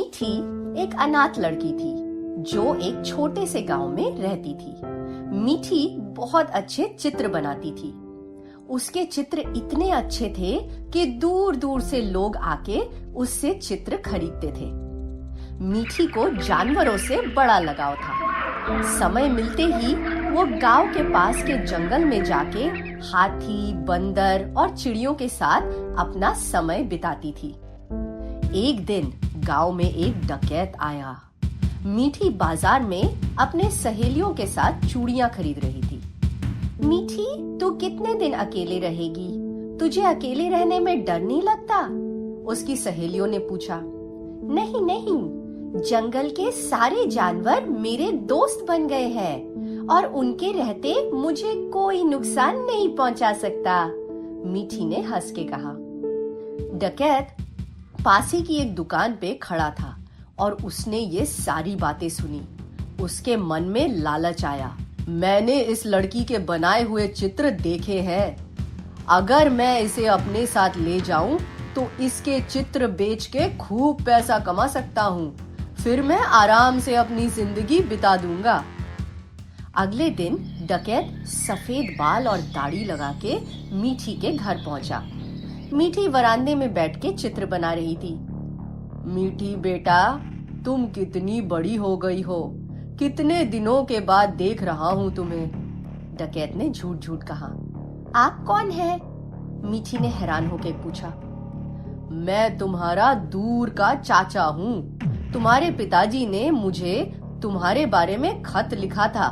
मीठी एक अनाथ लड़की थी जो एक छोटे से गांव में रहती थी। मीठी बहुत अच्छे चित्र बनाती थी। उसके चित्र इतने अच्छे थे कि दूर दूर से लोग आके उससे चित्र खरीदते थे। मीठी को जानवरों से बड़ा लगाव था। समय मिलते ही वो गांव के पास के जंगल में जाके हाथी, बंदर और चिड़ियों के साथ अपना समय बिताती थी। एक दिन गांव में एक डकैत आया। मीठी बाजार में अपने सहेलियों के साथ चूड़ियां खरीद रही थी। मीठी, तू कितने दिन अकेले रहेगी? तुझे अकेले रहने में डर नहीं लगता? उसकी सहेलियों ने पूछा। नहीं नहीं, जंगल के सारे जानवर मेरे दोस्त बन गए हैं और उनके रहते मुझे कोई नुकसान नहीं पहुंचा सकता, मीठी ने हंस के कहा। डकैत पास ही की एक दुकान पे खड़ा था और उसने ये सारी बातें सुनी। उसके मन में लालच आया। मैंने इस लड़की के बनाए हुए चित्र देखे हैं। अगर मैं इसे अपने साथ ले जाऊं तो इसके चित्र बेच के खूब पैसा कमा सकता हूं। फिर मैं आराम से अपनी जिंदगी बिता दूंगा। अगले दिन डकैत सफेद बाल और दाढ़ी लगा के मीठी के घर पहुंचा। मीठी वरांदे में बैठ के चित्र बना रही थी। मीठी बेटा, तुम कितनी बड़ी हो गई हो। कितने दिनों के बाद देख रहा हूं तुम्हें। डकैत ने झूठ झूठ कहा। आप कौन है? मीठी ने हैरान होकर पूछा। मैं तुम्हारा दूर का चाचा हूँ। तुम्हारे पिताजी ने मुझे तुम्हारे बारे में खत लिखा था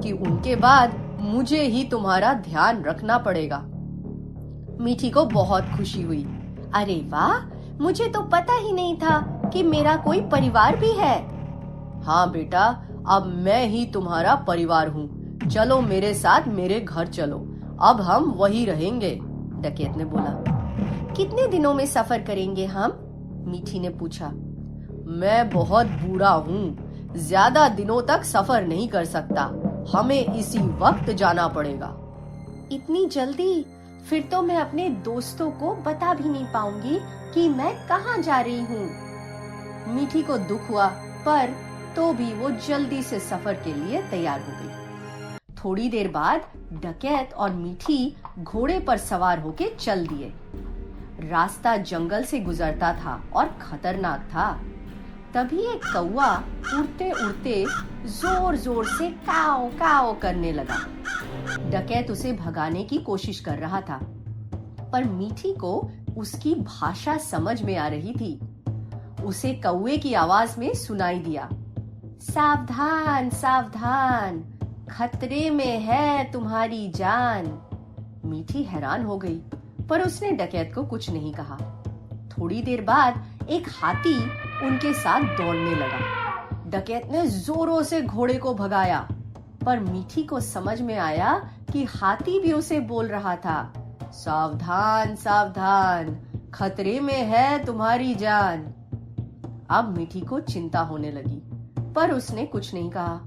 कि उनके बाद मुझे ही तुम्हारा ध्यान रखना पड़ेगा। मीठी को बहुत खुशी हुई। अरे वाह, मुझे तो पता ही नहीं था कि मेरा कोई परिवार भी है। हाँ बेटा, अब मैं ही तुम्हारा परिवार हूँ। चलो मेरे साथ मेरे घर चलो। अब हम वही रहेंगे, डकैत ने बोला। कितने दिनों में सफर करेंगे हम? मीठी ने पूछा। मैं बहुत बूढ़ा हूँ, ज्यादा दिनों तक सफर नहीं कर सकता। हमें इसी वक्त जाना पड़ेगा। इतनी जल्दी? फिर तो मैं अपने दोस्तों को बता भी नहीं पाऊंगी कि मैं कहाँ जा रही हूँ। मीठी को दुख हुआ, पर तो भी वो जल्दी से सफर के लिए तैयार हो गई। थोड़ी देर बाद डकैत और मीठी घोड़े पर सवार होके चल दिए। रास्ता जंगल से गुजरता था और खतरनाक था। तभी एक कौवा उड़ते उड़ते जोर जोर से काव काव करने लगा। डकैत उसे भगाने की कोशिश कर रहा था, पर मीठी को उसकी भाषा समझ में आ रही थी। उसे कौवे की आवाज में सुनाई दिया। सावधान सावधान, खतरे में है तुम्हारी जान। मीठी हैरान हो गई, पर उसने डकैत को कुछ नहीं कहा। थोड़ी देर बाद एक हाथी उनके साथ दौड़ने लगा। डकैत ने जोरों से घोड़े को भगाया, पर मीठी को समझ में आया कि हाथी भी उसे बोल रहा था। सावधान सावधान, खतरे में है तुम्हारी जान। अब मीठी को चिंता होने लगी, पर उसने कुछ नहीं कहा।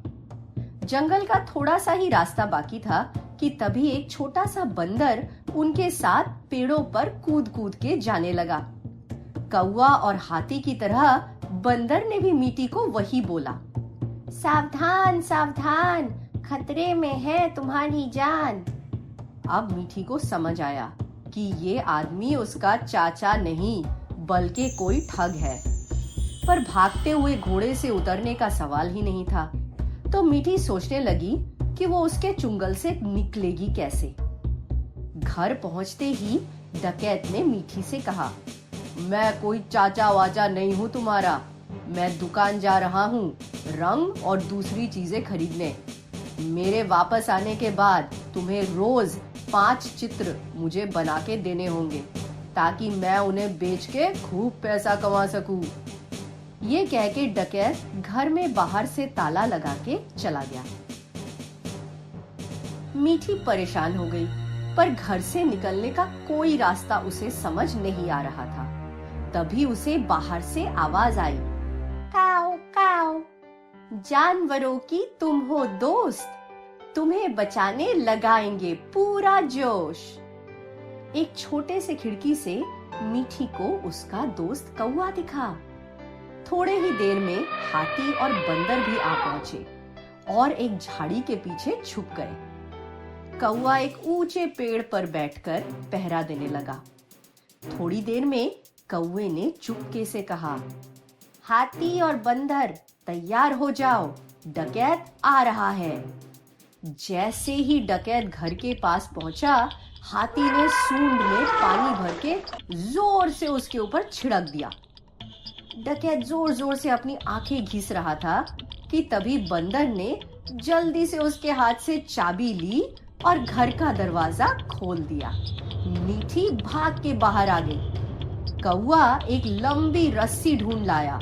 जंगल का थोड़ा सा ही रास्ता बाकी था कि तभी एक छोटा सा बंदर उनके साथ पेड़ों पर कूद कूद के जाने लगा। कौवा और हाथी की तरह बंदर ने भी मीठी को वही बोला। सावधान सावधान, खतरे में है तुम्हारी जान। अब मीठी को समझ आया कि ये आदमी उसका चाचा नहीं, बल्कि कोई ठग है। पर भागते हुए घोड़े से उतरने का सवाल ही नहीं था। तो मीठी सोचने लगी कि वो उसके चुंगल से निकलेगी कैसे। घर पहुंचते ही डकैत ने मीठी से कहा। मैं कोई चाचा वाचा नहीं हूँ तुम्हारा। मैं दुकान जा रहा हूँ रंग और दूसरी चीजें खरीदने। मेरे वापस आने के बाद तुम्हें रोज 5 चित्र मुझे बना के देने होंगे, ताकि मैं उन्हें बेच के खूब पैसा कमा सकूं। ये कह के डकैत घर में बाहर से ताला लगा के चला गया। मीठी परेशान हो गई, पर घर से निकलने का कोई रास्ता उसे समझ नहीं आ रहा था। तभी उसे बाहर से आवाज आई। काऊ काऊ, जानवरों की तुम हो दोस्त, तुम्हें बचाने लगाएंगे पूरा जोश। एक छोटे से खिड़की से मीठी को उसका दोस्त कौवा दिखा। थोड़े ही देर में हाथी और बंदर भी आ पहुंचे और एक झाड़ी के पीछे छुप गए। कौवा एक ऊंचे पेड़ पर बैठकर पहरा देने लगा। थोड़ी देर में कौवे ने चुपके से कहा, हाथी और बंदर तैयार हो जाओ, डकैत आ रहा है। जैसे ही डकैत घर के पास पहुंचा, हाथी ने सूंड में पानी भर के जोर से उसके ऊपर छिड़क दिया। डकैत जोर जोर से अपनी आंखें घिस रहा था कि तभी बंदर ने जल्दी से उसके हाथ से चाबी ली और घर का दरवाजा खोल दिया। मीठी भाग के बाहर आ गई। कौवा एक लंबी रस्सी ढूंढ लाया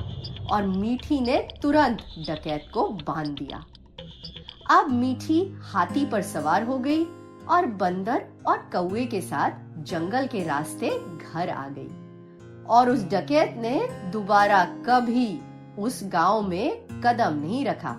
और मीठी ने तुरंत डकैत को बांध दिया। अब मीठी हाथी पर सवार हो गई और बंदर और कौवे के साथ जंगल के रास्ते घर आ गई और उस डकैत ने दोबारा कभी उस गांव में कदम नहीं रखा।